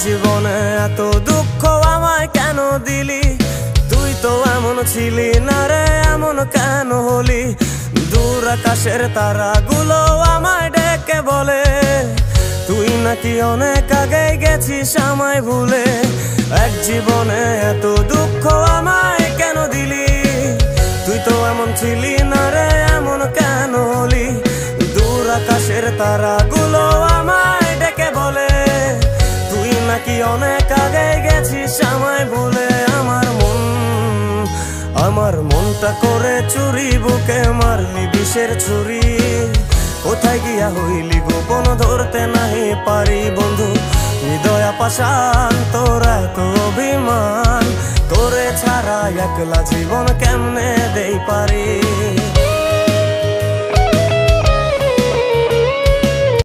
জীবনে এত দুঃখ আমায় কেন দিলি? তুই তো এমন ছিলি না রে, এমন কেন হলি? দূর আকাশের তারাগুলো আমায় ডেকে বলে তুই নাকি অনেক আগে গেছিস আমায় ভুলে। এক জীবনে এত দুঃখ আমায় কেন দিলি? তুই তো এমন ছিলি না রে, এমন কেন হলি? দূর আকাশের তারাগুলো আমায় ডেকে বলে তুই নাকি অনেক আগে গেছিস আমায় ভুলে। আমার মনটা করে চুরি, বুকে মারলি বিষের ছুরি। কোথায় গিয়া হইলি গোপন ধরতে নাহি পারি বন্ধু। হৃদয় পাষাণ তোর এত অভিমান, তোরে ছাড়া একলা জীবন কেমনে দেই পারি।